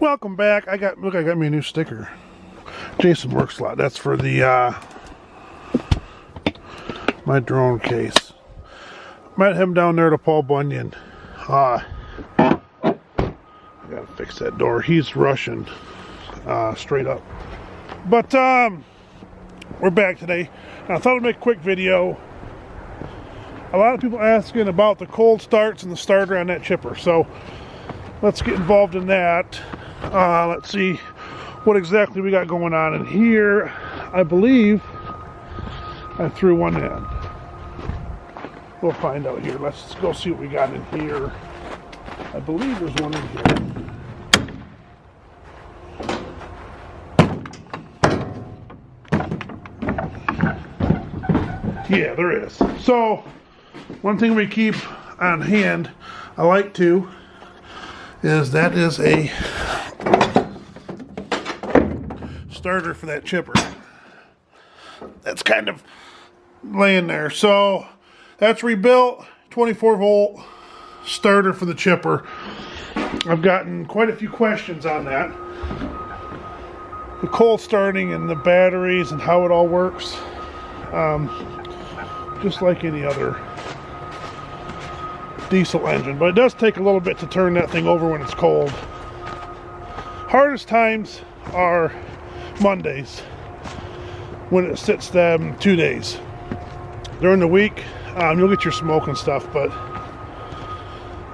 Welcome back. I got me a new sticker. Jason Works a lot. That's for the my drone case. Met him down there to Paul Bunyan. I gotta fix that door. He's Russian, straight up. But we're back today. I thought I'd make a quick video. A lot of people asking about the cold starts and the starter on that chipper. So let's get involved in that. Let's see what exactly we got going on in here. I believe I threw one in. We'll find out here. Let's go see what we got in here. I believe there's one in here. Yeah, there is. So one thing we keep on hand, I like to, is that is a starter for that chipper. That's kind of laying there. So that's rebuilt, 24 volt starter for the chipper. I've gotten quite a few questions on that. The cold starting and the batteries and how it all works. Just like any other diesel engine, but it does take a little bit to turn that thing over when it's cold. Hardest times are Mondays when it sits them 2 days. During the week you'll get your smoke and stuff, but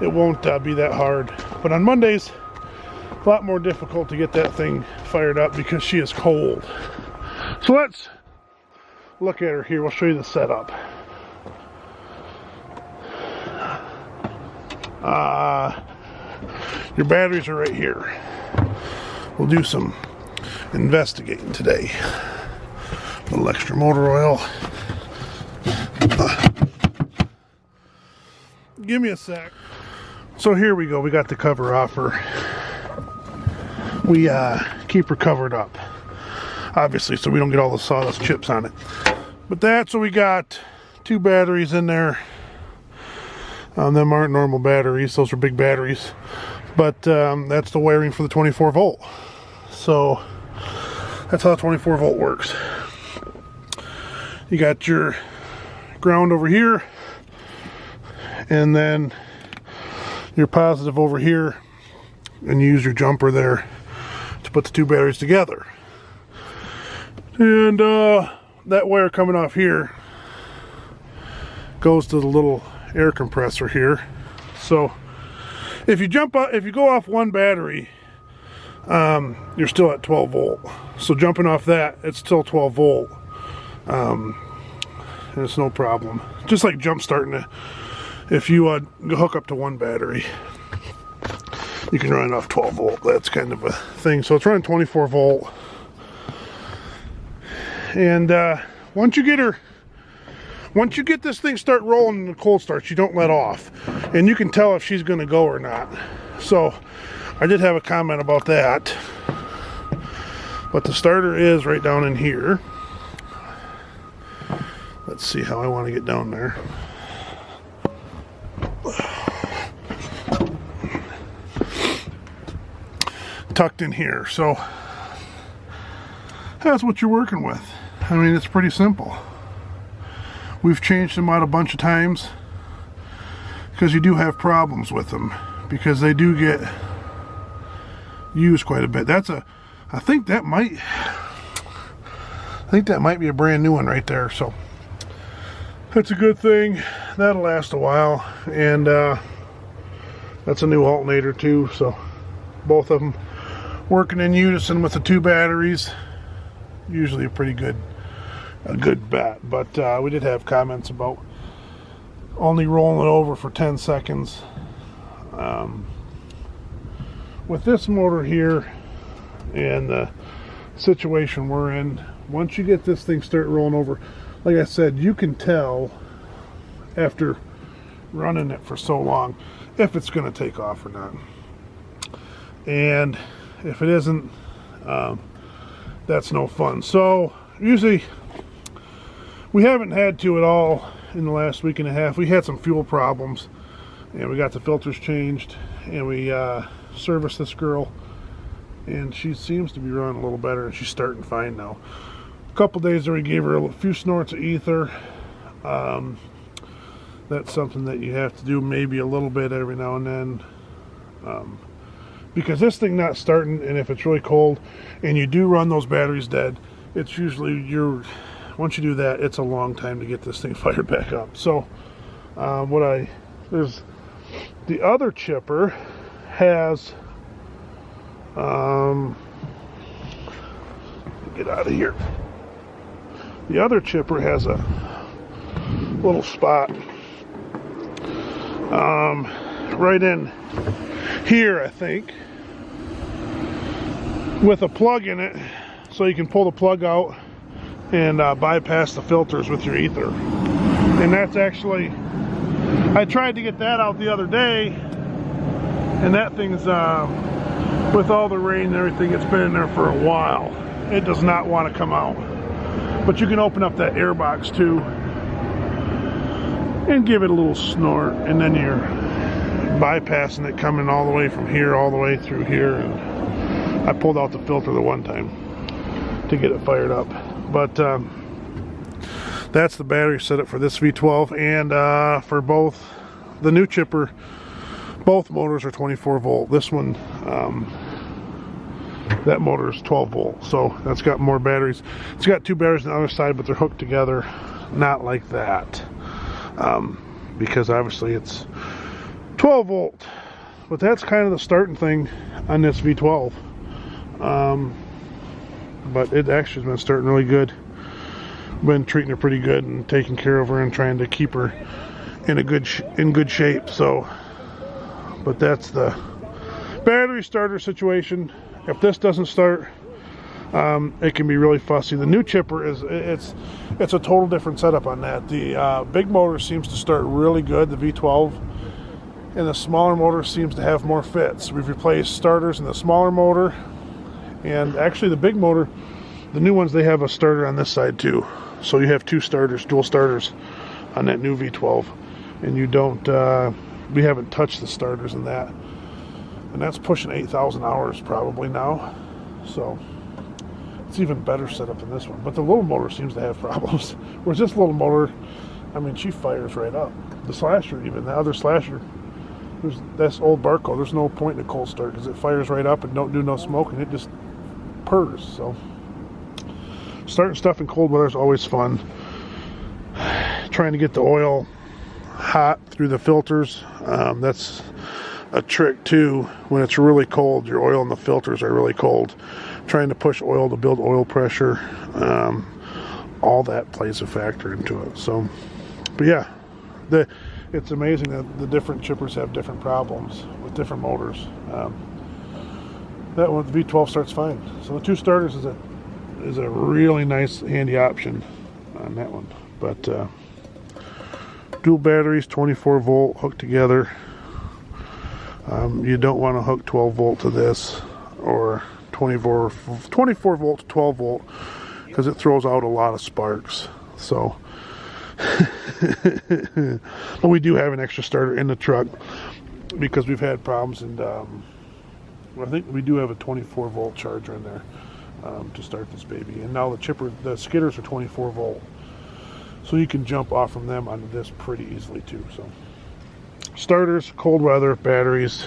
it won't be that hard. But on Mondays, a lot more difficult to get that thing fired up because she is cold. So let's look at her here. We'll show you the setup. Your batteries are right here. We'll do some investigating today. A little extra motor oil. Give me a sec. So here we go. We got the cover off her. We keep her covered up, obviously, so we don't get all the sawdust chips on it. But that's what we got. 2 batteries in there. Them aren't normal batteries. Those are big batteries. But that's the wiring for the 24 volt. So that's how 24 volt works. You got your ground over here, and then your positive over here, and you use your jumper there to put the 2 batteries together. And that wire coming off here goes to the little air compressor here. So if you go off one battery, you're still at 12 volt. So jumping off that, it's still 12 volt. And it's no problem. Just like jump starting it. If you hook up to one battery, you can run it off 12 volt. That's kind of a thing. So it's running 24 volt. And once you get this thing start rolling in the cold starts, you don't let off. And you can tell if she's going to go or not. So I did have a comment about that. But the starter is right down in here. Let's see how I want to get down there. Tucked in here. So that's what you're working with. I mean, it's pretty simple. We've changed them out a bunch of times because you do have problems with them, because they do get used quite a bit. I think that might be a brand new one right there. So that's a good thing. That'll last a while. And that's a new alternator too. So both of them working in unison with the 2 batteries. Usually a good bet. But we did have comments about only rolling it over for 10 seconds. With this motor here and the situation we're in, once you get this thing start rolling over, like I said, you can tell after running it for so long if it's going to take off or not. And if it isn't, that's no fun. So usually we haven't had to at all in the last week and a half. We had some fuel problems, and we got the filters changed, and we serviced this girl and she seems to be running a little better, and she's starting fine now. A couple days there we gave her a few snorts of ether. That's something that you have to do maybe a little bit every now and then, because this thing not starting, and if it's really cold and you do run those batteries dead, it's usually once you do that, it's a long time to get this thing fired back up. So there's the other chipper has get out of here. The other chipper has a little spot right in here, I think, with a plug in it, so you can pull the plug out and bypass the filters with your ether. And that's actually, I tried to get that out the other day, and that thing's with all the rain and everything, it's been in there for a while. It does not want to come out. But you can open up that air box too and give it a little snort, and then you're bypassing it coming all the way from here all the way through here. And I pulled out the filter the one time to get it fired up. But that's the battery setup for this V12, and for both the new chipper, both motors are 24 volt. This one, that motor is 12 volt, so that's got more batteries. It's got two batteries on the other side, but they're hooked together, not like that, because obviously it's 12 volt. But that's kind of the starting thing on this V12. But it actually has been starting really good. Been treating her pretty good and taking care of her and trying to keep her in good shape. So, but that's the battery starter situation. If this doesn't start, it can be really fussy. The new chipper it's a total different setup on that. The big motor seems to start really good, the V12, and the smaller motor seems to have more fits. We've replaced starters in the smaller motor, and actually the big motor, the new ones, they have a starter on this side too. So you have two starters, dual starters on that new V12, and you don't, we haven't touched the starters in that. And that's pushing 8,000 hours probably now. So it's even better setup than this one. But the little motor seems to have problems. Whereas this little motor, I mean, she fires right up. The slasher, even the other slasher, that's old Barco. There's no point in a cold start because it fires right up and don't do no smoke, and it just purrs. So starting stuff in cold weather is always fun. Trying to get the oil hot through the filters, that's a trick too. When it's really cold, your oil and the filters are really cold. Trying to push oil to build oil pressure, all that plays a factor into it. So, but yeah, it's amazing that the different chippers have different problems with different motors. That one, the V12, starts fine. So the two starters is a really nice, handy option on that one. But dual batteries, 24 volt, hooked together. You don't want to hook 12 volt to this, or 24 volt to 12 volt, because it throws out a lot of sparks. So but we do have an extra starter in the truck because we've had problems, and I think we do have a 24 volt charger in there to start this baby. And now the skidders are 24 volt, so you can jump off from them onto this pretty easily too. So starters, cold weather, batteries.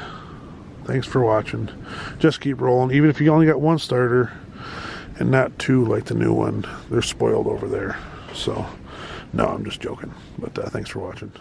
Thanks for watching. Just keep rolling. Even if you only got one starter and not two like the new one, they're spoiled over there. So no, I'm just joking. But thanks for watching.